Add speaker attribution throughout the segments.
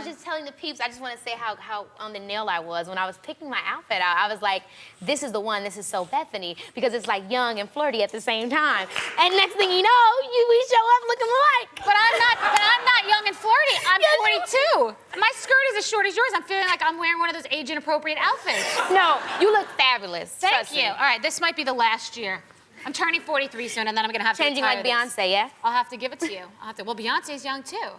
Speaker 1: was just telling the peeps, I just want to say how on the nail I was. When I was picking my outfit out, I was like, this is the one, this is so Bethenny, because it's like young and flirty at the same time. And next thing you know, we show up looking alike.
Speaker 2: But I'm not young and flirty. I'm 42. My skirt is as short as yours. I'm feeling like I'm wearing one of those age-inappropriate outfits.
Speaker 1: No, you look fabulous.
Speaker 2: Thank you. All right, this might be the last year. I'm turning 43 soon, and then I'm gonna have to
Speaker 1: changing
Speaker 2: retire
Speaker 1: like Beyonce, yeah?
Speaker 2: I'll have to give it to you. Well, Beyonce's young too.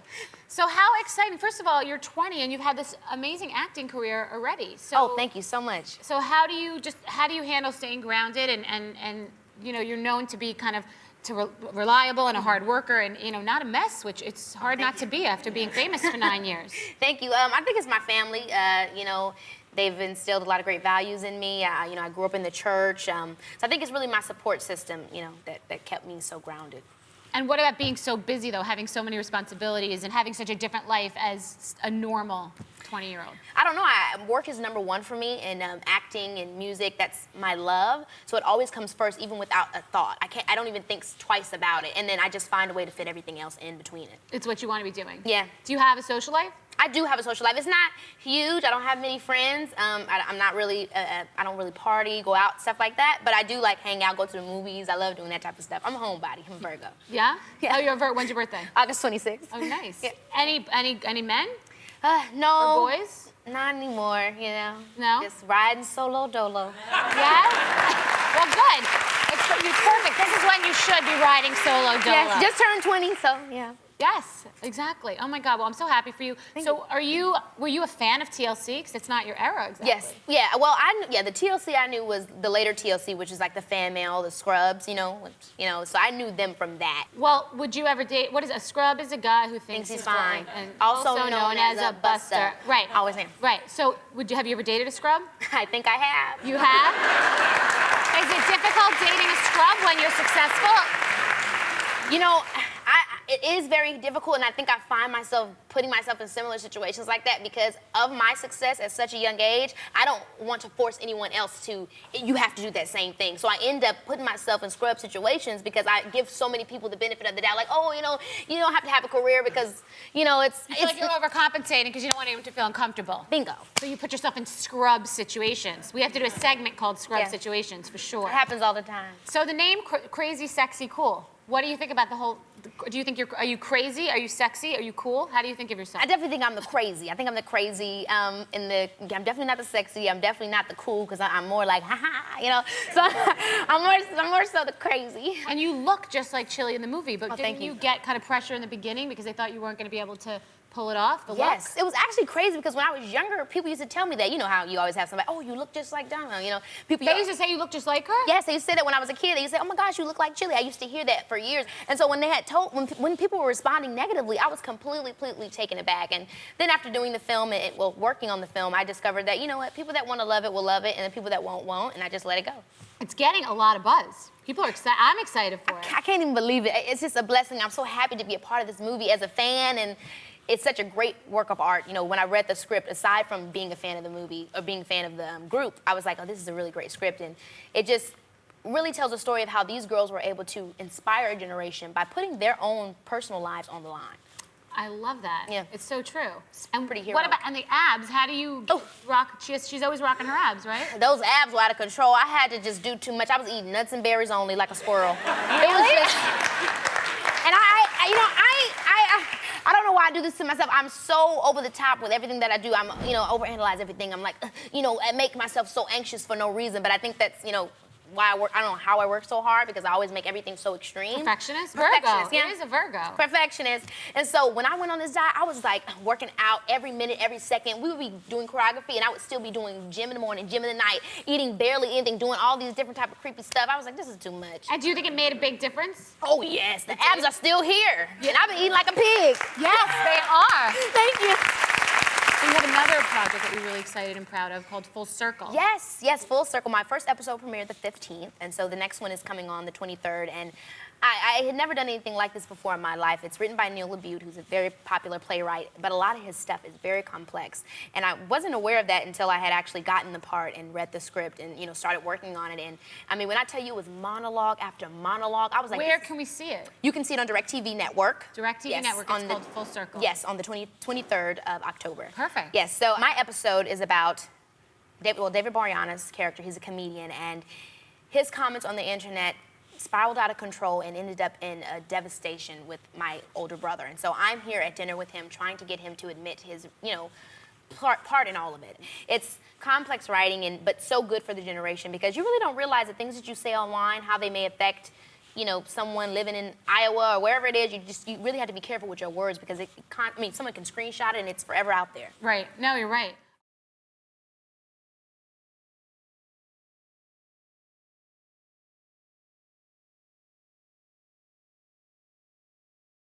Speaker 2: So how exciting. First of all, you're 20 and you've had this amazing acting career already. So,
Speaker 1: oh, thank you so much.
Speaker 2: So how do you handle staying grounded and you know, you're known to be kind of reliable and a hard worker and, you know, not a mess, which it's hard not to be after being famous for 9 years.
Speaker 1: Thank you. I think it's my family. You know, they've instilled a lot of great values in me. You know, I grew up in the church. So I think it's really my support system, you know, that kept me so grounded.
Speaker 2: And what about being so busy, though, having so many responsibilities and having such a different life as a normal 20-year-old?
Speaker 1: I don't know. Work is #1 for me, and acting and music, that's my love. So it always comes first, even without a thought. I don't even think twice about it, and then I just find a way to fit everything else in between it.
Speaker 2: It's what you want to be doing?
Speaker 1: Yeah.
Speaker 2: Do you have a social life?
Speaker 1: I do have a social life. It's not huge. I don't have many friends. I'm not really, I don't really party, go out, stuff like that. But I do like hang out, go to the movies. I love doing that type of stuff. I'm a homebody. I'm a Virgo.
Speaker 2: Yeah?
Speaker 1: Yeah.
Speaker 2: Oh, you're a Virgo. When's your birthday?
Speaker 1: August 26th.
Speaker 2: Oh, nice.
Speaker 1: Yeah.
Speaker 2: Any men?
Speaker 1: No.
Speaker 2: Or boys?
Speaker 1: Not anymore, you know.
Speaker 2: No?
Speaker 1: Just riding solo dolo.
Speaker 2: Yes? Well, good. It's perfect. This is when you should be riding solo dolo.
Speaker 1: Yes, just turned 20, so yeah.
Speaker 2: Yes, exactly. Oh my God, well, I'm so happy for you. Were you a fan of TLC? Because it's not your era, exactly.
Speaker 1: Yes, yeah, well, the TLC I knew was the later TLC, which is like the fan mail, the scrubs, you know, so I knew them from that.
Speaker 2: Well, would you ever date, what is a scrub is a guy who thinks he's fine. And
Speaker 1: also known as a buster.
Speaker 2: Right.
Speaker 1: Always am.
Speaker 2: Right, so have you ever dated a scrub?
Speaker 1: I think I have.
Speaker 2: You have? Is it difficult dating a scrub when you're successful?
Speaker 1: You know, it is very difficult, and I think I find myself putting myself in similar situations like that because of my success at such a young age. I don't want to force anyone else you have to do that same thing. So I end up putting myself in scrub situations because I give so many people the benefit of the doubt, like, oh, you know, you don't have to have a career because, you know,
Speaker 2: I feel like you're overcompensating because you don't want anyone to feel uncomfortable.
Speaker 1: Bingo.
Speaker 2: So you put yourself in scrub situations. We have to do a segment called Scrub Situations, for sure.
Speaker 1: It happens all the time.
Speaker 2: So the name Crazy Sexy Cool. What do you think about the whole, do you think are you crazy? Are you sexy? Are you cool? How do you think of yourself?
Speaker 1: I definitely think I'm the crazy. I think I'm the crazy I'm definitely not the sexy. I'm definitely not the cool because I'm more like, ha ha, you know? So I'm more so the crazy.
Speaker 2: And you look just like Chilli in the movie, but didn't
Speaker 1: you
Speaker 2: get kind of pressure in the beginning because they thought you weren't going to be able to pull it off, the
Speaker 1: Yes,
Speaker 2: look?
Speaker 1: It was actually crazy because when I was younger, people used to tell me that. You know how you always have somebody, oh, you look just like Donna, you know?
Speaker 2: They used to say you look just like her?
Speaker 1: Yes, they used to say that when I was a kid. They used to say, oh my gosh, you look like Chilli. I used to hear that for years. And so when they had when people were responding negatively, I was completely taken aback. And then after doing the film, working on the film, I discovered that, you know what, people that want to love it will love it, and the people that won't, and I just let it go.
Speaker 2: It's getting a lot of buzz. People are excited. I'm excited for it.
Speaker 1: I can't even believe it. It's just a blessing. I'm so happy to be a part of this movie as a fan, and it's such a great work of art. You know, when I read the script, aside from being a fan of the movie or being a fan of the group, I was like, oh, this is a really great script. And it just really tells a story of how these girls were able to inspire a generation by putting their own personal lives on the line.
Speaker 2: I love that.
Speaker 1: Yeah.
Speaker 2: It's so true. And
Speaker 1: pretty heroic.
Speaker 2: What about, and the abs, how do you rock, she's always rocking her abs, right?
Speaker 1: Those abs were out of control. I had to just do too much. I was eating nuts and berries only like a squirrel.
Speaker 2: Really?
Speaker 1: It was just, and I don't know why I do this to myself. I'm so over the top with everything that I do. I'm, overanalyze everything. I'm like, I make myself so anxious for no reason. But I think that's, why I work. I don't know how I work so hard because I always make everything so extreme.
Speaker 2: Perfectionist?
Speaker 1: Perfectionist,
Speaker 2: Virgo.
Speaker 1: yeah.
Speaker 2: It is a Virgo.
Speaker 1: Perfectionist. And so when I went on this diet, I was like working out every minute, every second. We would be doing choreography and I would still be doing gym in the morning, gym in the night, eating barely anything, doing all these different type of creepy stuff. I was like, this is too much.
Speaker 2: And do you think it made a big difference?
Speaker 1: Oh yes, the abs are still here. Yeah. And I've been eating like a pig.
Speaker 2: Yes, they are.
Speaker 1: Thank you.
Speaker 2: So you have another project that you're really excited and proud of called Full Circle.
Speaker 1: Yes, Full Circle. My first episode premiered the 15th, and so the next one is coming on the 23rd, and I had never done anything like this before in my life. It's written by Neil LaBute, who's a very popular playwright, but a lot of his stuff is very complex. And I wasn't aware of that until I had actually gotten the part and read the script and, you know, started working on it. And I mean, when I tell you it was monologue after monologue, I was like,
Speaker 2: where can we see it?
Speaker 1: You can see it on DirecTV Network.
Speaker 2: DirecTV Network, it's called Full Circle.
Speaker 1: Yes, on the 23rd of October.
Speaker 2: Perfect.
Speaker 1: Yes, so my episode is about David Boreanaz's character. He's a comedian, and his comments on the internet spiraled out of control and ended up in a devastation with my older brother. And so I'm here at dinner with him trying to get him to admit his, you know, part in all of it. It's complex writing, but so good for the generation because you really don't realize the things that you say online, how they may affect, you know, someone living in Iowa or wherever it is. You really have to be careful with your words because someone can screenshot it and it's forever out there.
Speaker 2: Right. No, you're right.